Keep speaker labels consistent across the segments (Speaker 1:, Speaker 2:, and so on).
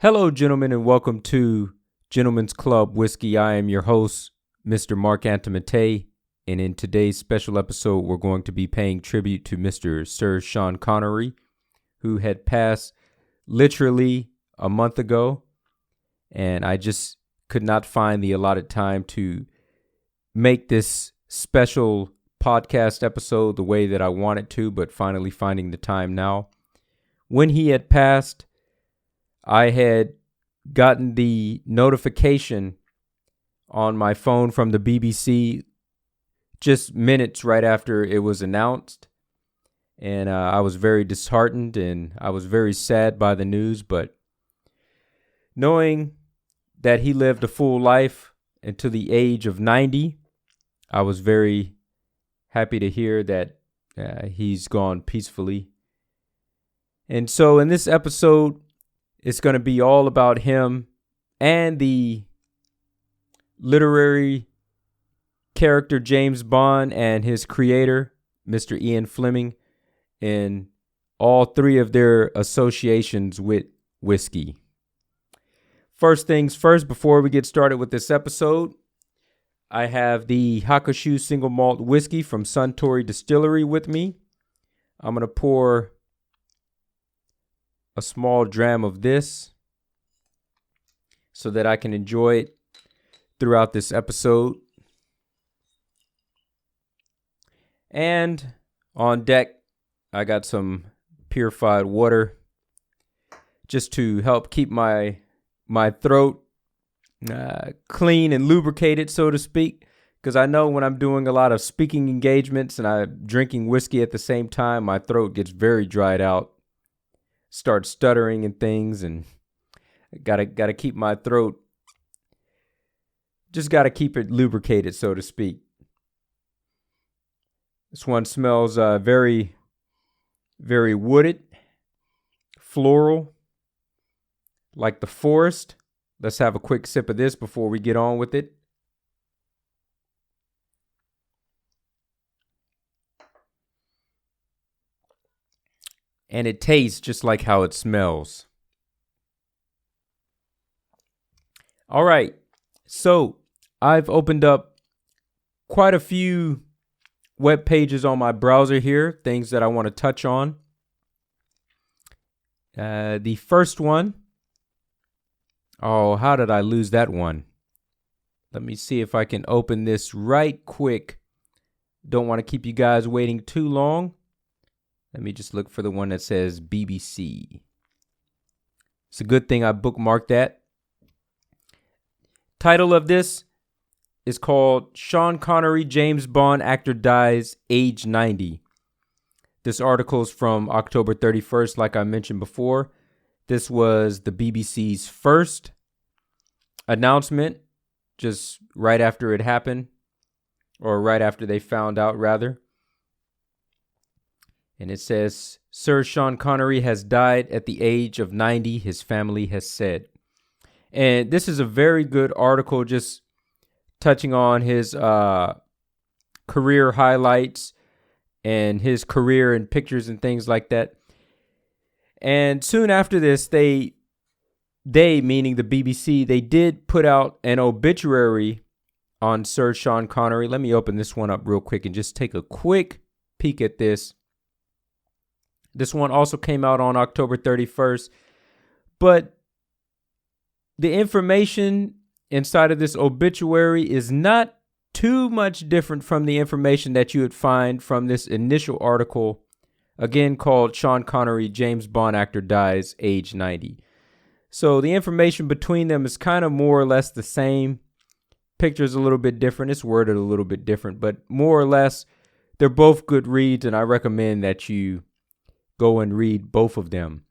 Speaker 1: Hello, gentlemen, and welcome to Gentlemen's Club Whiskey. I am your host, Mr. Mark Antimate, and in today's special episode, we're going to be paying tribute to Mr. Sir Sean Connery, who had passed literally a month ago, and I just could not find the allotted time to make this special podcast episode the way that I wanted to, but finally finding the time now. When he had passed, I had gotten the notification on my phone from the BBC just minutes right after it was announced. And I was very disheartened and I was very sad by the news. But knowing that he lived a full life until the age of 90, I was very happy to hear that he's gone peacefully. And so in this episode, it's going to be all about him and the literary character James Bond and his creator, Mr. Ian Fleming, and all three of their associations with whiskey. First things first, before we get started with this episode, I have the Hakushu Single Malt Whiskey from Suntory Distillery with me. I'm going to pour a small dram of this so that I can enjoy it throughout this episode. And on deck, I got some purified water just to help keep my throat clean and lubricated, so to speak. Because I know when I'm doing a lot of speaking engagements and I'm drinking whiskey at the same time, my throat gets very dried out. Start stuttering and things, and gotta keep my throat, just gotta keep it lubricated, so to speak. This one smells very, very wooded, floral, like the forest. Let's have a quick sip of this before we get on with it. And it tastes just like how it smells. All right. So I've opened up quite a few web pages on my browser here, things that I want to touch on. The first one. Oh, how did I lose that one? Let me see if I can open this right quick. Don't want to keep you guys waiting too long. Let me just look for the one that says BBC. It's a good thing I bookmarked that. Title of this is called Sean Connery, James Bond actor dies, age 90. This article is from October 31st, like I mentioned before. This was the BBC's first announcement, just right after it happened, or right after they found out, rather. And it says, Sir Sean Connery has died at the age of 90, his family has said. And this is a very good article, just touching on his career highlights and his career and pictures and things like that. And soon after this, they meaning the BBC, they did put out an obituary on Sir Sean Connery. Let me open this one up real quick and just take a quick peek at this. This one also came out on October 31st, but the information inside of this obituary is not too much different from the information that you would find from this initial article, again called Sean Connery, James Bond actor dies, age 90. So the information between them is kind of more or less the same. Picture's a little bit different. It's worded a little bit different, but more or less, they're both good reads, and I recommend that you go and read both of them.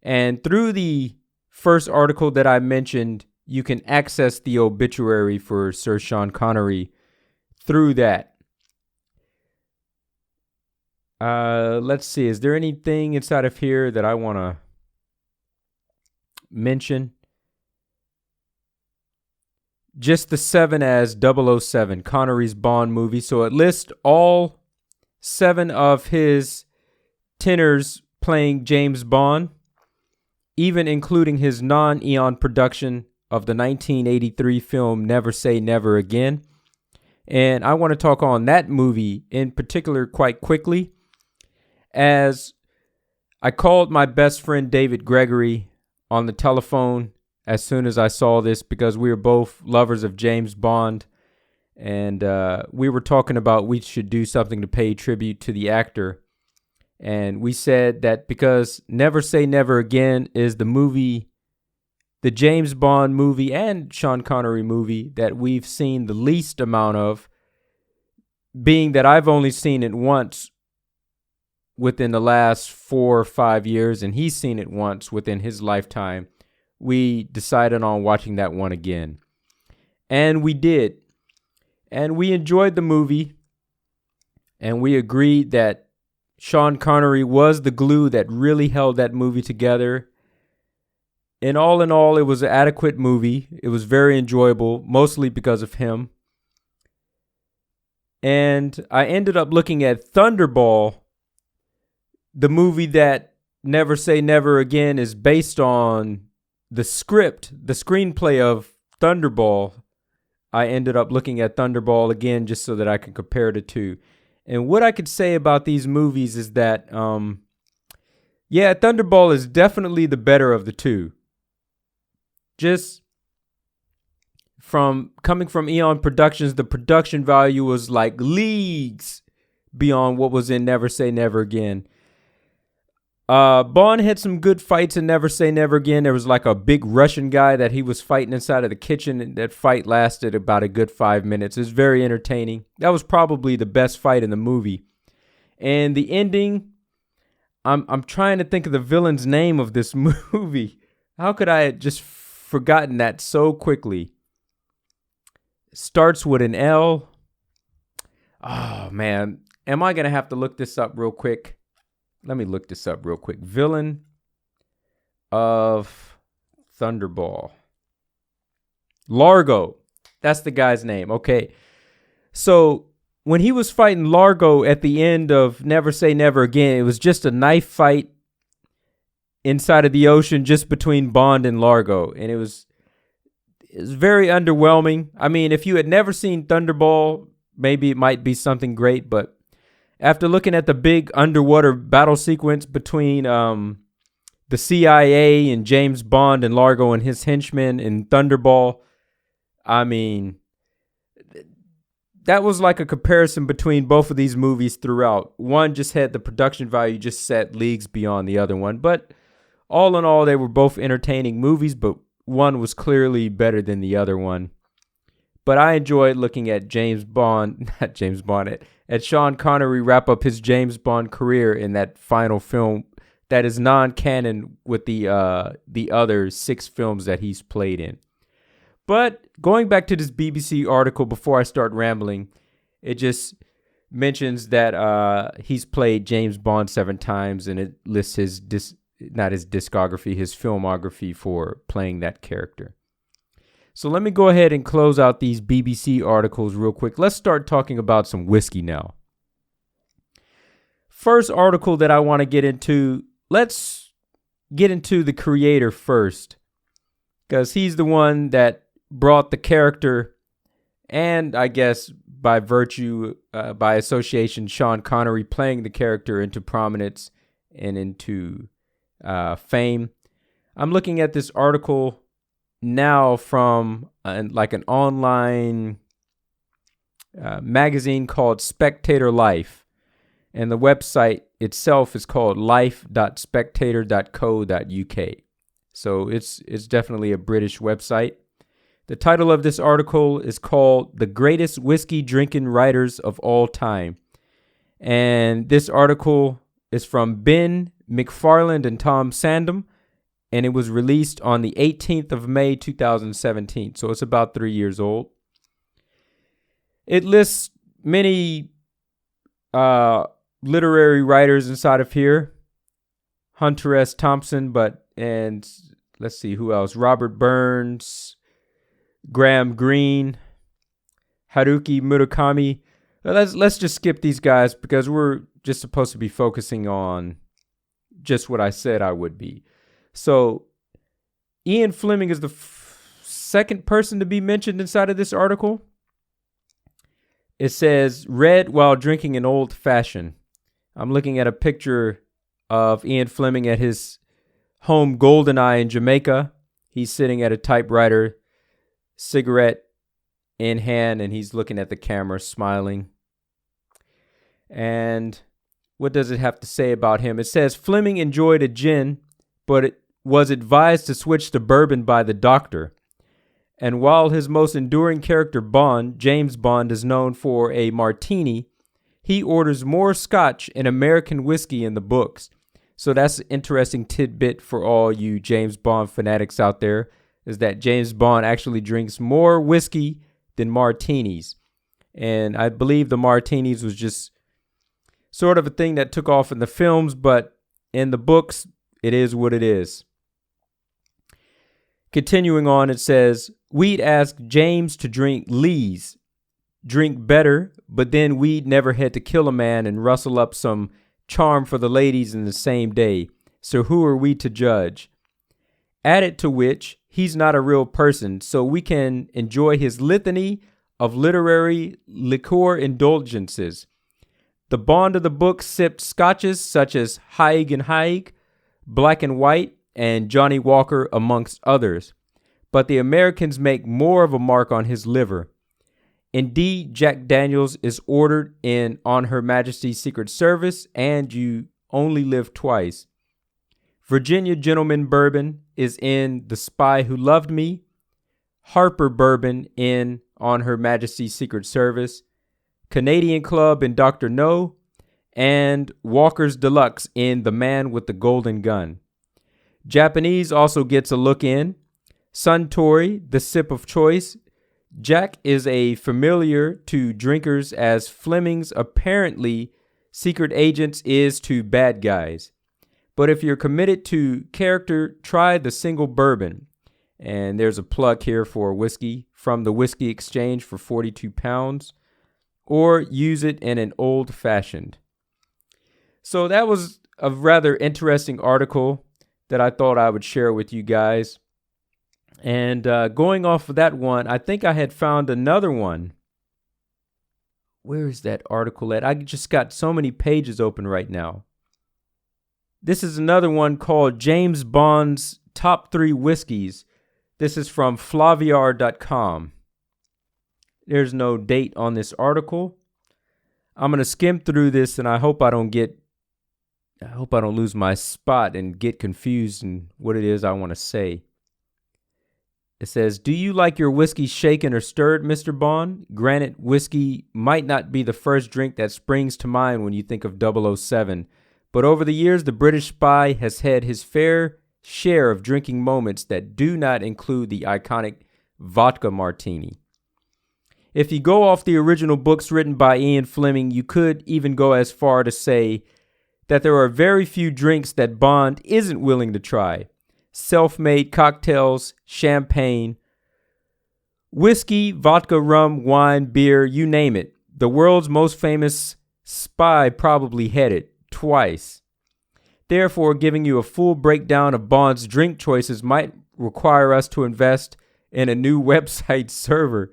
Speaker 1: And through the first article that I mentioned, you can access the obituary for Sir Sean Connery through that. Let's see. Is there anything inside of here that I want to mention? Just the 7 as 007, Connery's Bond movie. So it lists all 7 of his tenors playing James Bond. even including his non-Eon production of the 1983 film Never Say Never Again. And I want to talk on that movie in particular quite quickly, as I called my best friend David Gregory on the telephone as soon as I saw this, because we were both lovers of James Bond, and we were talking about we should do something to pay tribute to the actor. And we said that because Never Say Never Again is the movie, the James Bond movie and Sean Connery movie that we've seen the least amount of, being that I've only seen it once within the last 4 or 5 years, and he's seen it once within his lifetime. We decided on watching that one again. And we did. And we enjoyed the movie. And we agreed that Sean Connery was the glue that really held that movie together. And all in all, it was an adequate movie. It was very enjoyable, mostly because of him. And I ended up looking at Thunderball, the movie that Never Say Never Again is based on. The script, the screenplay of Thunderball. I ended up looking at Thunderball again just so that I could compare the two. And what I could say about these movies is that, Thunderball is definitely the better of the two. Just coming from Eon Productions, the production value was like leagues beyond what was in Never Say Never Again. Bond had some good fights in Never Say Never Again. There was like a big Russian guy that he was fighting inside of the kitchen, and that fight lasted about a good 5 minutes. It was very entertaining. That was probably the best fight in the movie. And the ending, I'm trying to think of the villain's name of this movie. How could I have just forgotten that so quickly? Starts with an L. Oh, man. Am I going to have to look this up real quick? Let me look this up real quick. Villain of Thunderball. Largo. That's the guy's name. Okay. So when he was fighting Largo at the end of Never Say Never Again, it was just a knife fight inside of the ocean just between Bond and Largo. And it was very underwhelming. I mean, if you had never seen Thunderball, maybe it might be something great, but after looking at the big underwater battle sequence between the CIA and James Bond and Largo and his henchmen in Thunderball, I mean, that was like a comparison between both of these movies throughout. One just had the production value just set leagues beyond the other one. But all in all, they were both entertaining movies, but one was clearly better than the other one. But I enjoyed looking at at Sean Connery wrap up his James Bond career in that final film that is non-canon with the other 6 films that he's played in. But going back to this BBC article before I start rambling, it just mentions that he's played James Bond 7 times, and it lists his filmography for playing that character. So let me go ahead and close out these BBC articles real quick. Let's start talking about some whiskey now. First article that I want to get into, let's get into the creator first, because he's the one that brought the character, and I guess by virtue, by association, Sean Connery playing the character into prominence and into fame. I'm looking at this article now from an online magazine called Spectator Life, and the website itself is called life.spectator.co.uk. So it's definitely a British website. The title of this article is called The Greatest Whiskey Drinking Writers of All Time. And this article is from Ben McFarland and Tom Sandham, and it was released on the 18th of May, 2017. So it's about 3 years old. It lists many literary writers inside of here. Hunter S. Thompson, and let's see who else. Robert Burns, Graham Greene, Haruki Murakami. Let's just skip these guys because we're just supposed to be focusing on just what I said I would be. So Ian Fleming is the second person to be mentioned inside of this article. It says, read while drinking an old fashioned. I'm looking at a picture of Ian Fleming at his home Goldeneye in Jamaica. He's sitting at a typewriter, cigarette in hand, and he's looking at the camera, smiling. And what does it have to say about him? It says, Fleming enjoyed a gin, but it was advised to switch to bourbon by the doctor. And while his most enduring character, Bond, James Bond, is known for a martini, he orders more Scotch and American whiskey in the books. So that's an interesting tidbit for all you James Bond fanatics out there, is that James Bond actually drinks more whiskey than martinis. And I believe the martinis was just sort of a thing that took off in the films, but in the books, it is what it is. Continuing on, it says, we'd ask James to drink Lee's, drink better, but then we'd never had to kill a man and rustle up some charm for the ladies in the same day. So who are we to judge? Added to which, he's not a real person, so we can enjoy his litany of literary liqueur indulgences. The Bond of the book sipped scotches such as Haig and Haig, Black and White, and Johnny Walker, amongst others. But the Americans make more of a mark on his liver. Indeed, Jack Daniels is ordered in on Her Majesty's Secret Service, and you only live twice. Virginia Gentleman Bourbon is in The Spy Who Loved Me. Harper Bourbon in On Her Majesty's Secret Service. Canadian Club in Dr. No. And Walker's Deluxe in The Man with the Golden Gun. Japanese also gets a look in. Suntory, the sip of choice. Jack is a familiar to drinkers as Fleming's apparently secret agents is to bad guys. But if you're committed to character, try the single bourbon. And there's a plug here for whiskey from the Whiskey Exchange for 42 pounds. Or use it in an old fashioned. So that was a rather interesting article that I thought I would share with you guys. And going off of that one, I think I had found another one. Where is that article at? I just got so many pages open right now. This is another one called James Bond's Top 3 Whiskeys. This is from Flaviar.com. There's no date on this article. I'm going to skim through this, and I hope I don't lose my spot and get confused in what it is I want to say. It says, do you like your whiskey shaken or stirred, Mr. Bond? Granted, whiskey might not be the first drink that springs to mind when you think of 007, but over the years, the British spy has had his fair share of drinking moments that do not include the iconic vodka martini. If you go off the original books written by Ian Fleming, you could even go as far to say that there are very few drinks that Bond isn't willing to try. Self-made cocktails, champagne, whiskey, vodka, rum, wine, beer, you name it. The world's most famous spy probably had it twice. Therefore, giving you a full breakdown of Bond's drink choices might require us to invest in a new website server.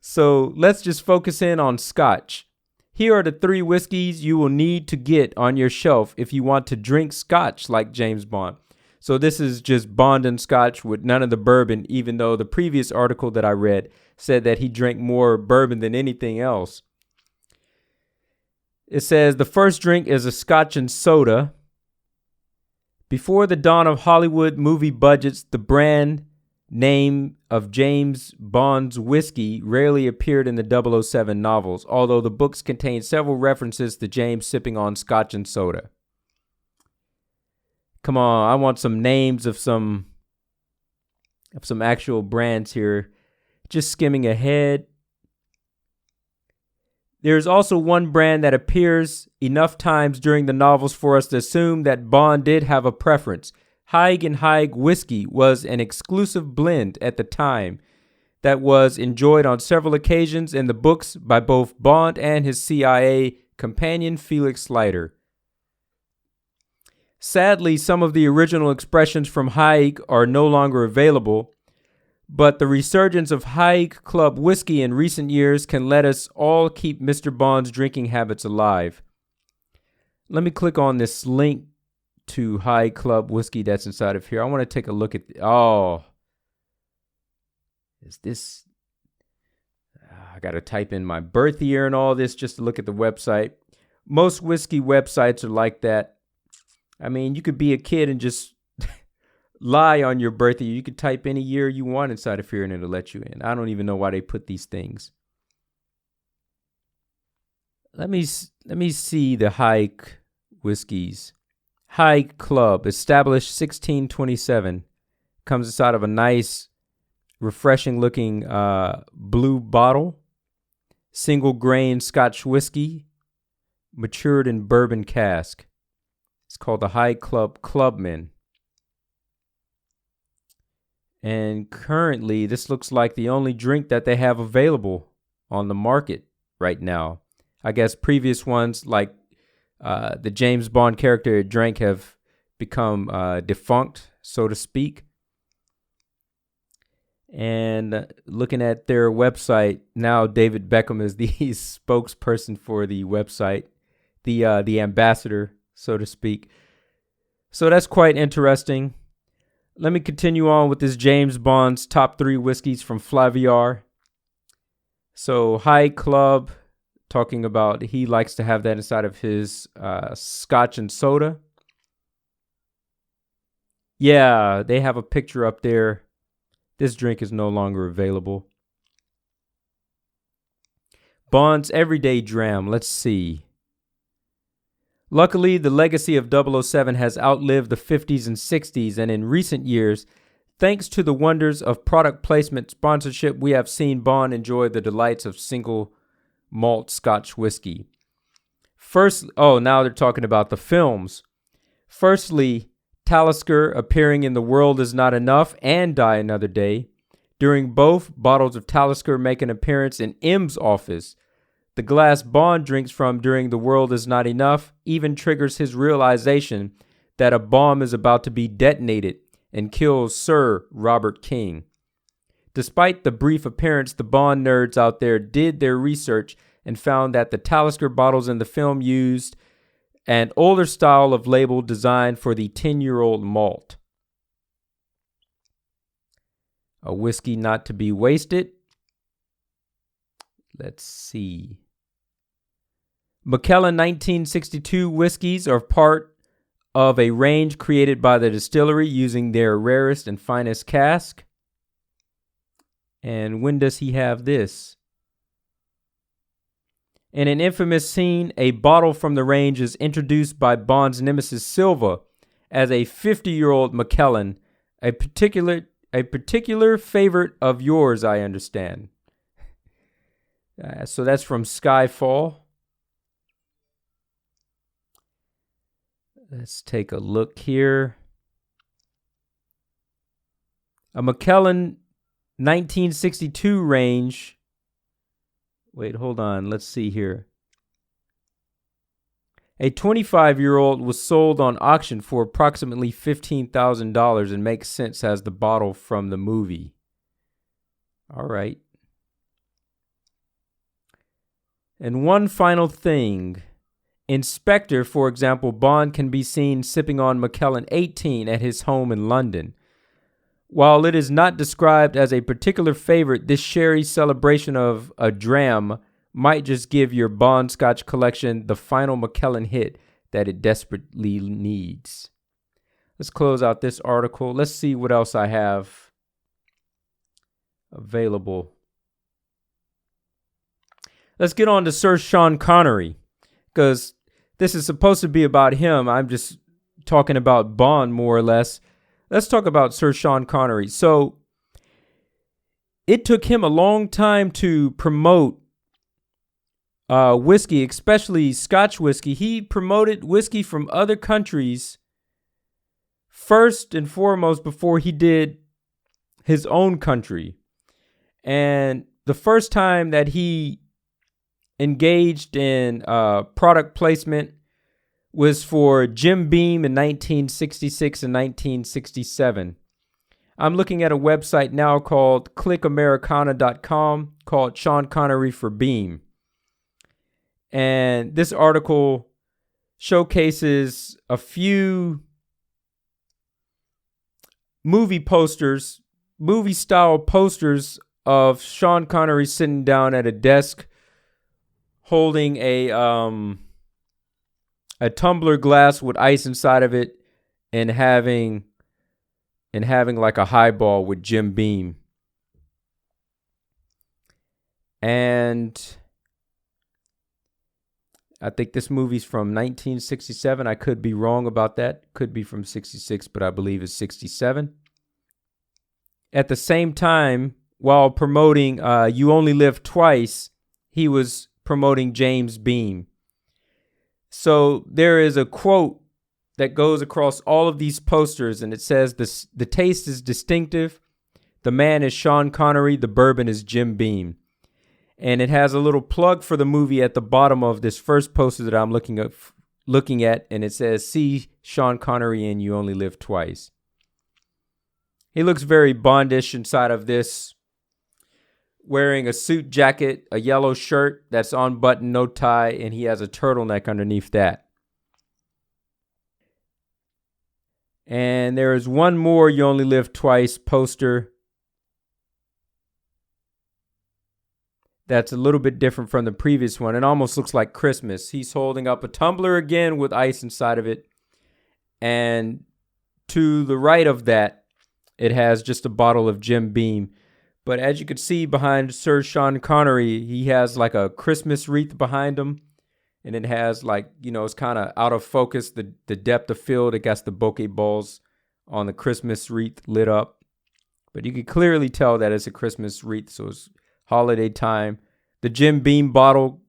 Speaker 1: So let's just focus in on Scotch. Here are the 3 whiskeys you will need to get on your shelf if you want to drink Scotch like James Bond. So this is just Bond and Scotch with none of the bourbon, even though the previous article that I read said that he drank more bourbon than anything else. It says the first drink is a Scotch and soda. Before the dawn of Hollywood movie budgets, the brand name of James Bond's whiskey rarely appeared in the 007 novels, although the books contain several references to James sipping on Scotch and soda. Come on, I want some names of some actual brands here. Just skimming ahead. There's also one brand that appears enough times during the novels for us to assume that Bond did have a preference. Haig and Haig whiskey was an exclusive blend at the time that was enjoyed on several occasions in the books by both Bond and his CIA companion Felix Leiter. Sadly, some of the original expressions from Haig are no longer available, but the resurgence of Haig Club whiskey in recent years can let us all keep Mr. Bond's drinking habits alive. Let me click on this link to Haig Club whiskey that's inside of here. I want to take a look at is this? I got to type in my birth year and all this just to look at the website. Most whiskey websites are like that. I mean, you could be a kid and just lie on your birthday. You could type any year you want inside of here and it'll let you in. I don't even know why they put these things. Let me see the Haig whiskeys. Haig Club, established 1627, comes inside of a nice, refreshing looking blue bottle. Single grain Scotch whiskey, matured in bourbon cask. It's called the Haig Club Clubman. And currently, this looks like the only drink that they have available on the market right now. I guess previous ones, like the James Bond character it drank, have become defunct, so to speak. And looking at their website, now David Beckham is the spokesperson for the website, the ambassador, so to speak. So that's quite interesting. Let me continue on with this James Bond's top 3 whiskeys from Flaviar. So Haig Club, talking about he likes to have that inside of his Scotch and soda. Yeah, they have a picture up there. This drink is no longer available. Bond's Everyday Dram. Let's see. Luckily, the legacy of 007 has outlived the 50s and 60s, and in recent years, thanks to the wonders of product placement sponsorship, we have seen Bond enjoy the delights of single malt Scotch whiskey. Now they're talking about the films. Firstly, Talisker appearing in The World Is Not Enough and Die Another Day. During both, bottles of Talisker make an appearance in M's office. The glass Bond drinks from during The World Is Not Enough even triggers his realization that a bomb is about to be detonated and kills Sir Robert King. Despite the brief appearance, the Bond nerds out there did their research and found that the Talisker bottles in the film used an older style of label designed for the 10-year-old malt. A whiskey not to be wasted. Let's see. Macallan 1962 whiskeys are part of a range created by the distillery using their rarest and finest cask. And when does he have this? In an infamous scene, a bottle from the range is introduced by Bond's nemesis Silva as a 50-year-old Macallan, a particular favorite of yours, I understand. So that's from Skyfall. Let's take a look here. A Macallan 1962 range. Wait, hold on. Let's see here. A 25-year-old was sold on auction for approximately $15,000 and makes sense as the bottle from the movie. All right. And one final thing. In Spectre, for example, Bond can be seen sipping on Macallan 18 at his home in London. While it is not described as a particular favorite, this sherry celebration of a dram might just give your Bond Scotch collection the final Macallan hit that it desperately needs. Let's close out this article. Let's see what else I have available. Let's get on to Sir Sean Connery, because this is supposed to be about him. I'm just talking about Bond, more or less. Let's talk about Sir Sean Connery. So it took him a long time to promote whiskey, especially Scotch whiskey. He promoted whiskey from other countries first and foremost before he did his own country. And the first time that he engaged in product placement was for Jim Beam in 1966 and 1967. I'm looking at a website now called clickamericana.com called Sean Connery for Beam. And this article showcases a few movie posters, movie-style posters of Sean Connery sitting down at a desk holding a tumbler glass with ice inside of it and having like a highball with Jim Beam. And I think this movie's from 1967. I could be wrong about that. Could be from 66, but I believe it's 67. At the same time, while promoting You Only Live Twice, he was promoting James Beam. So there is a quote that goes across all of these posters, and it says, the taste is distinctive. The man is Sean Connery. The bourbon is Jim Beam. And it has a little plug for the movie at the bottom of this first poster that I'm looking at, and it says, see Sean Connery in You Only Live Twice. He looks very Bondish inside of this, wearing a suit jacket, a yellow shirt that's unbuttoned, no tie, and he has a turtleneck underneath that. And there is one more You Only Live Twice poster that's a little bit different from the previous one. It almost looks like Christmas. He's holding up a tumbler again with ice inside of it. And to the right of that, it has just a bottle of Jim Beam. But as you can see behind Sir Sean Connery, he has like a Christmas wreath behind him. And it has like, it's kind of out of focus, the depth of field. It got the bouquet balls on the Christmas wreath lit up. But you can clearly tell that it's a Christmas wreath, so it's holiday time. The Jim Beam bottle,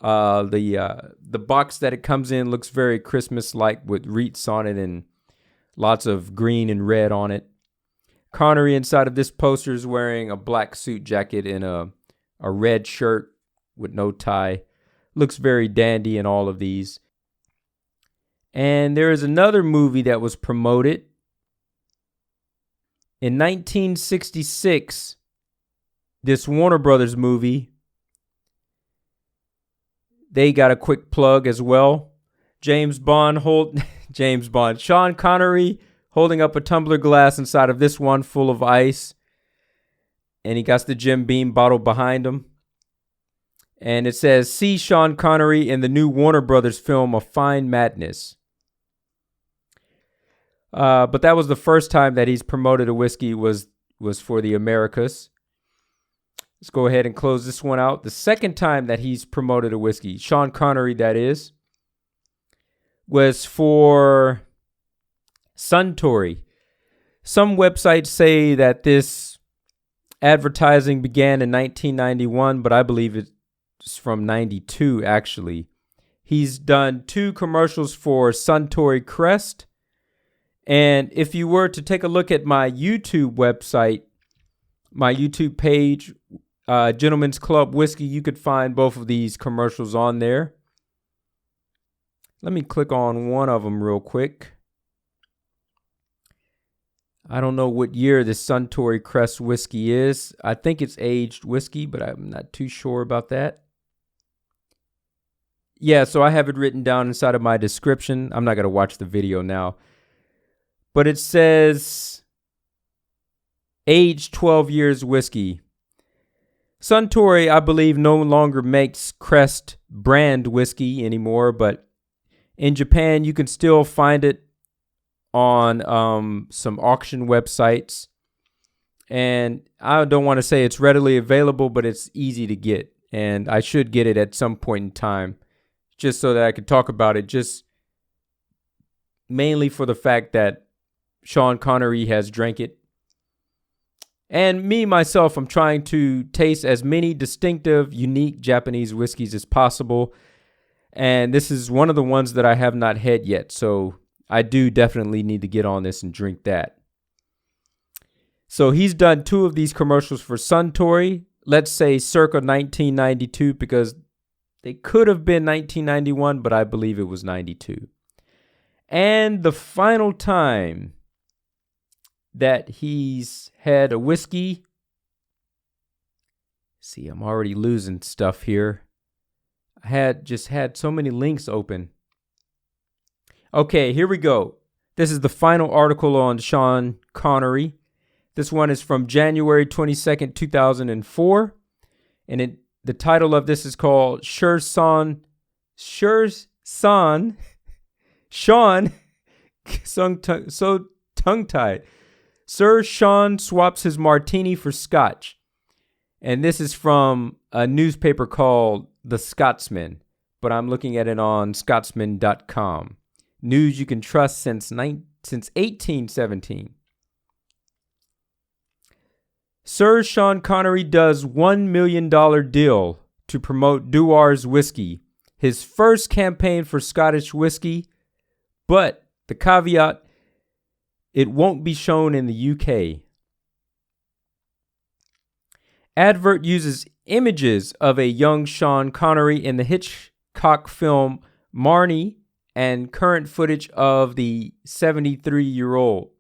Speaker 1: the box that it comes in looks very Christmas-like with wreaths on it and lots of green and red on it. Connery inside of this poster is wearing a black suit jacket and a red shirt with no tie. Looks very dandy in all of these. And there is another movie that was promoted. In 1966, this Warner Brothers movie, they got a quick plug as well. Sean Connery holding up a tumbler glass inside of this one full of ice. And he got the Jim Beam bottle behind him. And it says, see Sean Connery in the new Warner Brothers film, A Fine Madness. But that was the first time that he's promoted a whiskey was for the Americas. Let's go ahead and close this one out. The second time that he's promoted a whiskey, Sean Connery that is, was for Suntory. Some websites say that this advertising began in 1991, but I believe it's from 92 actually. He's done 2 commercials for Suntory Crest. And if you were to take a look at my YouTube website, my YouTube page, Gentlemen's Club Whiskey, you could find both of these commercials on there. Let me click on one of them real quick. I don't know what year this Suntory Crest whiskey is. I think it's aged whiskey, but I'm not too sure about that. Yeah, so I have it written down inside of my description. I'm not going to watch the video now. But it says, aged 12 years whiskey. Suntory, I believe, no longer makes Crest brand whiskey anymore, but in Japan, you can still find it on some auction websites. And I don't want to say it's readily available, but it's easy to get. And I should get it at some point in time, just so that I could talk about it, just mainly for the fact that Sean Connery has drank it. And me, myself, I'm trying to taste as many distinctive, unique Japanese whiskeys as possible. And this is one of the ones that I have not had yet. So I do definitely need to get on this and drink that. So he's done 2 of these commercials for Suntory. Let's say circa 1992, because They could have been 1991, but I believe it was 92. And the final time that he's had a whiskey. See, I'm already losing stuff here. I had so many links open. Okay, here we go. This is the final article on Sean Connery. This one is from January 22nd, 2004. And the title of this is called Sean, so tongue-tied. Sir Sean swaps his martini for Scotch. And this is from a newspaper called The Scotsman, but I'm looking at it on scotsman.com. News you can trust since 1817. Sir Sean Connery does $1 million deal to promote Dewar's whiskey, his first campaign for Scottish whiskey, but the caveat, it won't be shown in the UK. Advert uses images of a young Sean Connery in the Hitchcock film Marnie and current footage of the 73-year-old.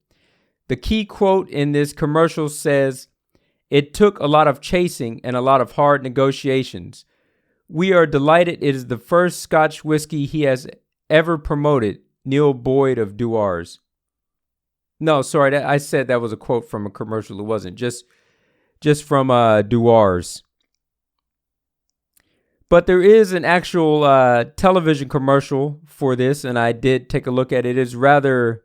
Speaker 1: The key quote in this commercial says, "It took a lot of chasing and a lot of hard negotiations. We are delighted it is the first Scotch whiskey he has ever promoted, Neil Boyd of Dewar's." No, sorry, I said that was a quote from a commercial. It wasn't. Just from Dewar's. But there is an actual television commercial for this, and I did take a look at it. It is rather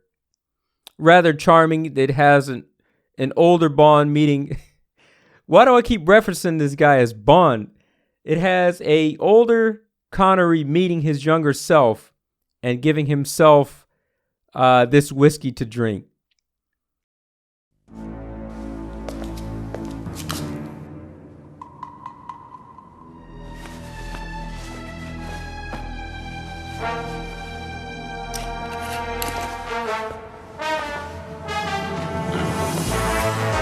Speaker 1: charming. It has an older Bond meeting. Why do I keep referencing this guy as Bond? It has a older Connery meeting his younger self and giving himself this whiskey to drink.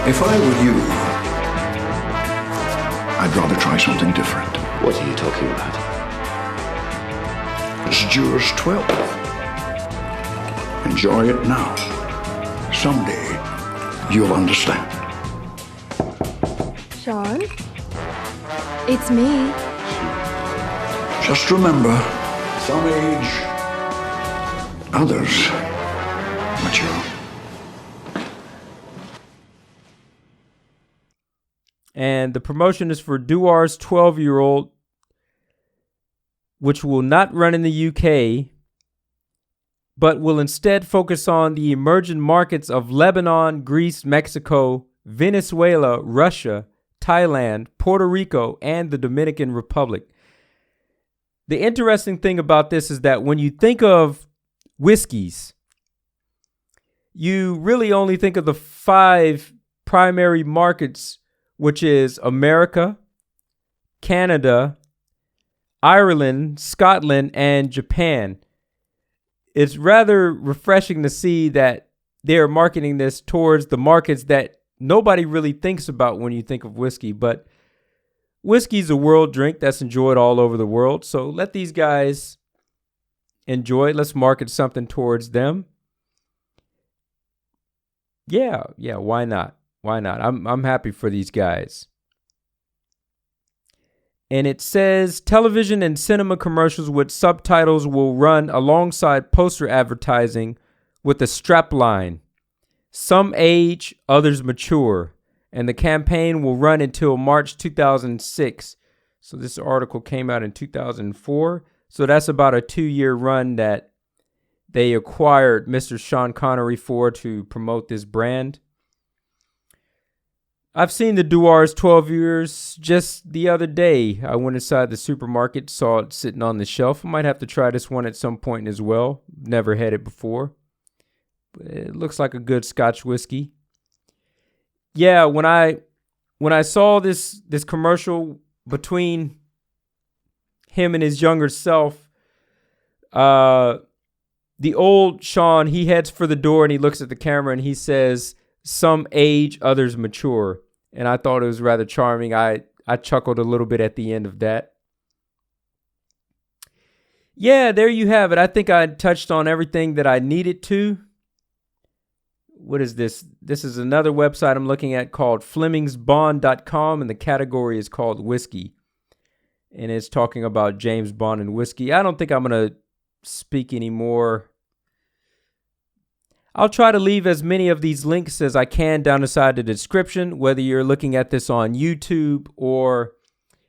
Speaker 2: If I were you, I'd rather try something different.
Speaker 3: What are you talking about?
Speaker 2: It's Dewar's 12. Enjoy it now. Someday, you'll understand.
Speaker 4: Sean? It's me.
Speaker 2: Just remember, some age, others mature.
Speaker 1: And the promotion is for Dewar's 12-year-old, which will not run in the UK, but will instead focus on the emerging markets of Lebanon, Greece, Mexico, Venezuela, Russia, Thailand, Puerto Rico, and the Dominican Republic. The interesting thing about this is that when you think of whiskeys, you really only think of the 5 primary markets, which is America, Canada, Ireland, Scotland, and Japan. It's rather refreshing to see that they're marketing this towards the markets that nobody really thinks about when you think of whiskey. But whiskey's a world drink that's enjoyed all over the world. So let these guys enjoy it. Let's market something towards them. Yeah, why not? Why not? I'm happy for these guys. And it says television and cinema commercials with subtitles will run alongside poster advertising with a strapline. Some age, others mature. And the campaign will run until March 2006. So this article came out in 2004. So that's about a 2-year run that they acquired Mr. Sean Connery for to promote this brand. I've seen the Dewar's 12 years just the other day. I went inside the supermarket, saw it sitting on the shelf. I might have to try this one at some point as well. Never had it before. But it looks like a good Scotch whiskey. Yeah, when I saw this commercial between him and his younger self, the old Sean, he heads for the door and he looks at the camera and he says, "Some age, others mature." And I thought it was rather charming. I chuckled a little bit at the end of that. yeah, there you have it. I think I touched on everything that I needed to. What is this? This is another website I'm looking at called FlemingsBond.com, and the category is called whiskey. And it's talking about James Bond and whiskey. I don't think I'm going to speak anymore. I'll try to leave as many of these links as I can down inside the description, whether you're looking at this on YouTube or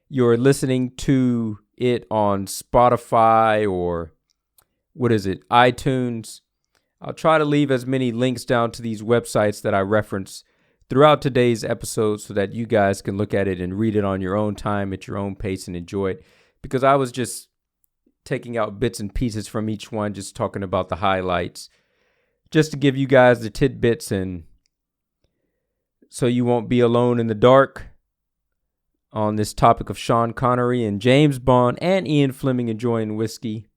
Speaker 1: you're listening to it on Spotify or iTunes. I'll try to leave as many links down to these websites that I reference throughout today's episode so that you guys can look at it and read it on your own time at your own pace and enjoy it. Because I was just taking out bits and pieces from each one, just talking about the highlights, just to give you guys the tidbits and so you won't be alone in the dark on this topic of Sean Connery and James Bond and Ian Fleming enjoying whiskey.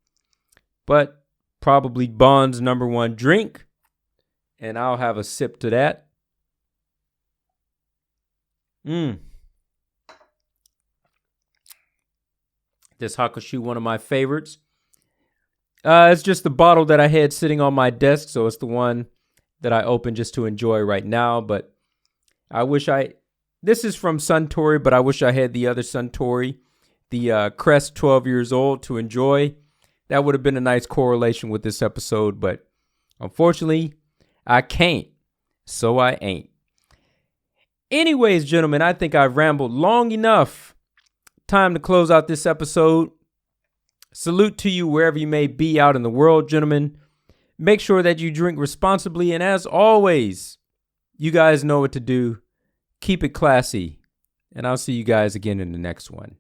Speaker 1: But probably Bond's number one drink, and I'll have a sip to that. This Hakushu, one of my favorites. It's just the bottle that I had sitting on my desk, so it's the one that I opened just to enjoy right now. But this is from Suntory, but I wish I had the other Suntory, the Crest 12 years old, to enjoy. That would have been a nice correlation with this episode, but unfortunately, I can't, so I ain't. Anyways, gentlemen, I think I've rambled long enough. Time to close out this episode. Salute to you wherever you may be out in the world, gentlemen. Make sure that you drink responsibly, and as always, you guys know what to do. Keep it classy, and I'll see you guys again in the next one.